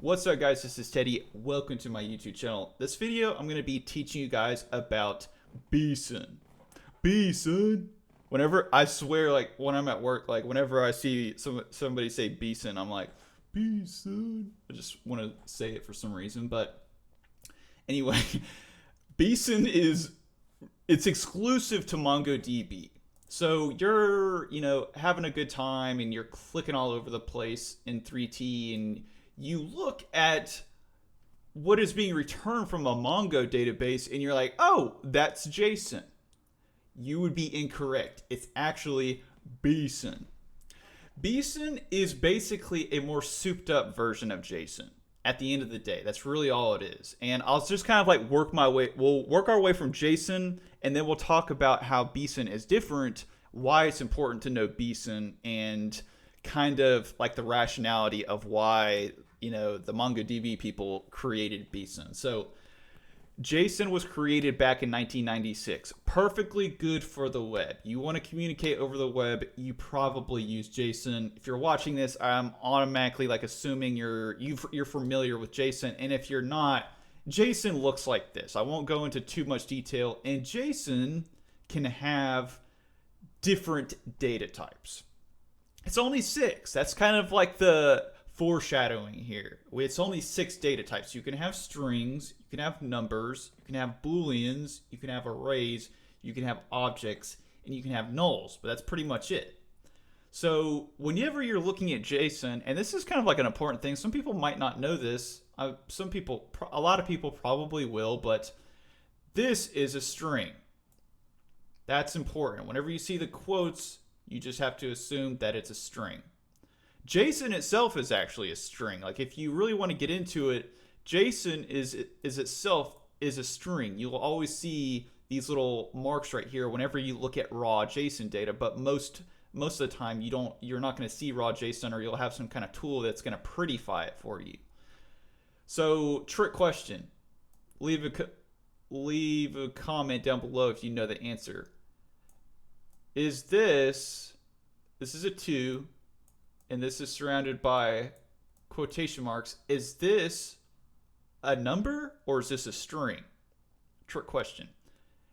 What's up, guys? This is Teddy. Welcome to my YouTube channel. This video, I'm going to be teaching you guys about BSON. BSON. Whenever, I swear, like, when I'm at work, like, whenever I see somebody say BSON, I'm like, BSON. I just want to say it for some reason. But anyway, BSON it's exclusive to MongoDB. So you're, having a good time and you're clicking all over the place in 3T, and you look at what is being returned from a Mongo database and you're like, oh, that's JSON. You would be incorrect. It's actually BSON. BSON is basically a more souped up version of JSON. At the end of the day, that's really all it is. And I'll just kind of like we'll work our way from JSON, and then we'll talk about how BSON is different, why it's important to know BSON, and kind of like the rationality of why, the MongoDB people created BSON. So JSON was created back in 1996. Perfectly good for the web. You want to communicate over the web, you probably use JSON. If you're watching this, I'm automatically like assuming you're familiar with JSON. And if you're not, JSON looks like this. I won't go into too much detail. And JSON can have different data types. It's only 6. That's kind of like the foreshadowing here. It's only 6 data types. You can have strings, you can have numbers, you can have booleans, you can have arrays, you can have objects, and you can have nulls, but that's pretty much it. So whenever you're looking at JSON, and this is kind of like an important thing, some people might not know this, a lot of people probably will, but this is a string. That's important. Whenever you see the quotes, you just have to assume that it's a string. JSON itself is actually a string. Like, if you really want to get into it, JSON is itself is a string. You'll always see these little marks right here whenever you look at raw JSON data, but most of the time you're not going to see raw JSON, or you'll have some kind of tool that's going to prettify it for you. So, trick question. Leave a comment down below if you know the answer. Is this is a 2, and this is surrounded by quotation marks. Is this a number, or is this a string? Trick question.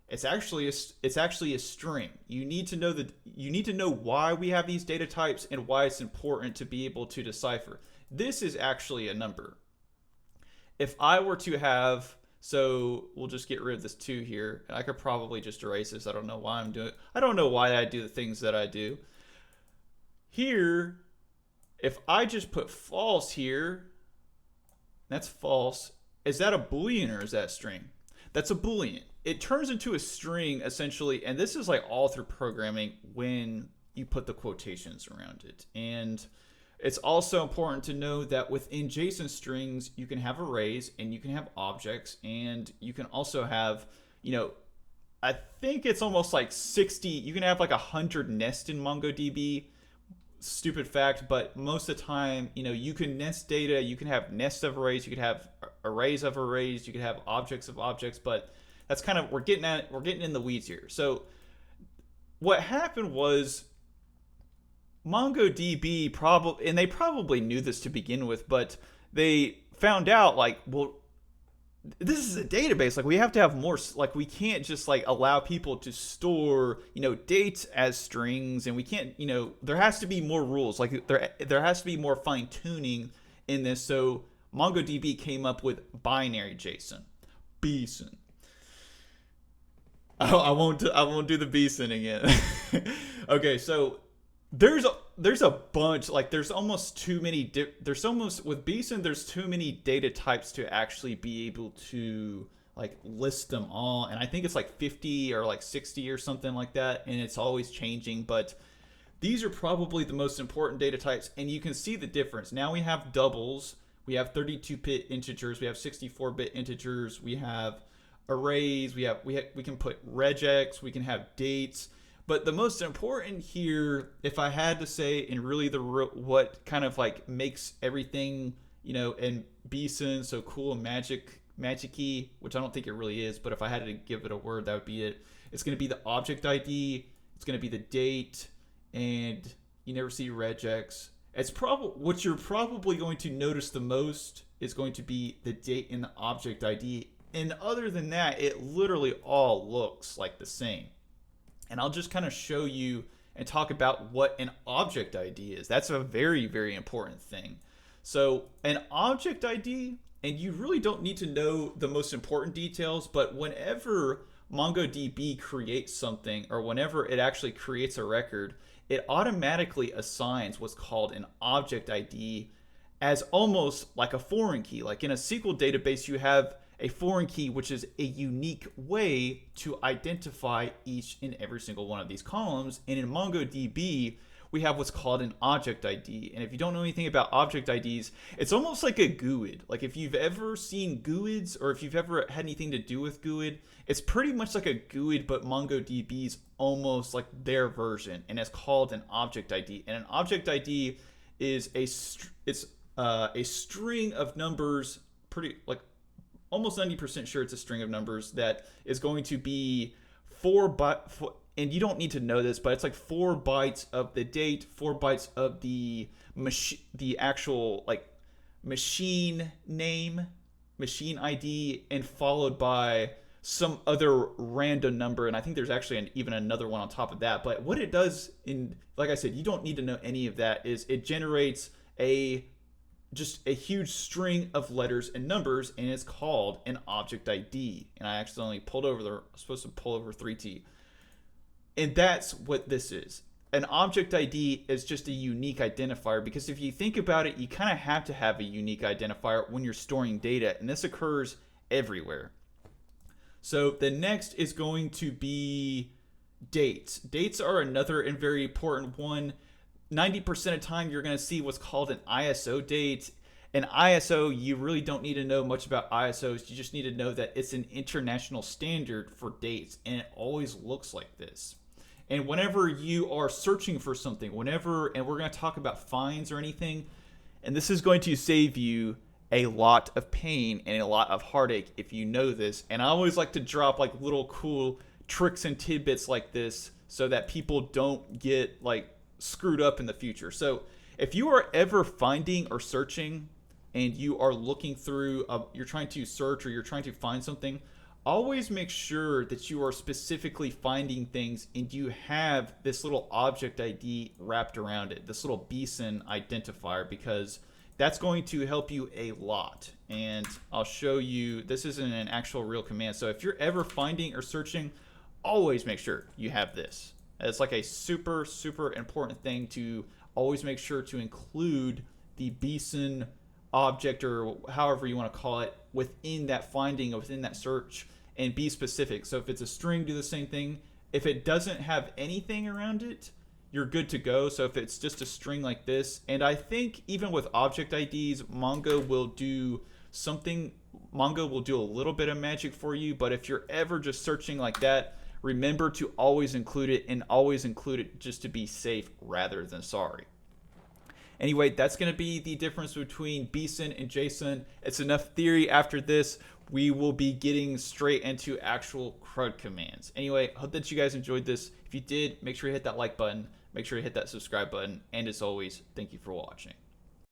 It's actually a string. You need to know why we have these data types and why it's important to be able to decipher. This is actually a number. If I were to have, so we'll just get rid of this 2 here, and I could probably just erase this. I don't know why I'm doing it. I don't know why I do the things that I do. Here, if I just put false here, that's false. Is that a Boolean or is that a string? That's a Boolean. It turns into a string essentially, and this is like all through programming when you put the quotations around it. And it's also important to know that within JSON strings, you can have arrays and you can have objects, and you can also have, I think it's almost like 60, you can have like 100 nests in MongoDB. Stupid fact, but most of the time, you can nest data, you can have nests of arrays, you could have arrays of arrays, you could have objects of objects, but that's kind of, we're getting in the weeds here. So what happened was MongoDB and they probably knew this to begin with, but they found out like, well, this is a database. Like, we have to have more, like, we can't just like allow people to store, dates as strings, and we can't, there has to be more rules. Like, there has to be more fine tuning in this. So MongoDB came up with binary JSON, BSON. I won't do the BSON again. Okay, so there's a bunch, like there's almost too many, with BSON, there's too many data types to actually be able to like list them all. And I think it's like 50 or like 60 or something like that. And it's always changing, but these are probably the most important data types. And you can see the difference. Now we have doubles, we have 32-bit integers, we have 64-bit integers, we have arrays, we can put regex, we can have dates. But the most important here, if I had to say, and really what kind of like makes everything, in BSON so cool and magic-y, which I don't think it really is, but if I had to give it a word, that would be it. It's going to be the ObjectID, it's going to be the date, and you never see regex. It's what you're probably going to notice the most is going to be the date in the object ID. And other than that, it literally all looks like the same. And I'll just kind of show you and talk about what an object ID is. That's a very, very important thing. So an object ID, and you really don't need to know the most important details, but whenever MongoDB creates something, or whenever it actually creates a record, it automatically assigns what's called an object ID as almost like a foreign key. Like in a SQL database, you have a foreign key, which is a unique way to identify each and every single one of these columns. And in MongoDB, we have what's called an object ID. And if you don't know anything about object IDs, it's almost like a GUID. Like if you've ever seen GUIDs, or if you've ever had anything to do with GUID, it's pretty much like a GUID, but MongoDB's almost like their version, and it's called an object ID. And an object ID is a string of numbers, pretty like almost 90% sure it's a string of numbers that is going to be and you don't need to know this, but it's like 4 bytes of the date, 4 bytes of the actual like machine name, machine ID, and followed by some other random number. And I think there's actually even another one on top of that. But what it does, like I said, you don't need to know any of that, is it generates just a huge string of letters and numbers, and it's called an object ID. And I accidentally supposed to pull over 3T. And that's what this is. An object ID is just a unique identifier, because if you think about it, you kind of have to have a unique identifier when you're storing data, and this occurs everywhere. So the next is going to be dates. Dates are another and very important one. 90% of the time, you're going to see what's called an ISO date. An ISO, you really don't need to know much about ISOs. You just need to know that it's an international standard for dates, and it always looks like this. And whenever you are searching for something, and we're going to talk about finds or anything, and this is going to save you a lot of pain and a lot of heartache if you know this. And I always like to drop like little cool tricks and tidbits like this so that people don't get like screwed up in the future. So if you are ever finding or searching and you are looking through, you're trying to search or you're trying to find something, always make sure that you are specifically finding things and you have this little object ID wrapped around it, this little BSON identifier, because that's going to help you a lot. And I'll show you, this isn't an actual real command. So if you're ever finding or searching, always make sure you have this. It's like a super, super important thing to always make sure to include the BSON object, or however you want to call it, within that finding, within that search, and be specific. So if it's a string, do the same thing. If it doesn't have anything around it, you're good to go. So if it's just a string like this, and I think even with object IDs, Mongo will do a little bit of magic for you. But if you're ever just searching like that, remember to always include it, and always include it just to be safe rather than sorry. Anyway, that's going to be the difference between BSON and Json. It's enough theory. After this, we will be getting straight into actual CRUD commands. Anyway, I hope that you guys enjoyed this. If you did, make sure you hit that like button. Make sure you hit that subscribe button. And as always, thank you for watching.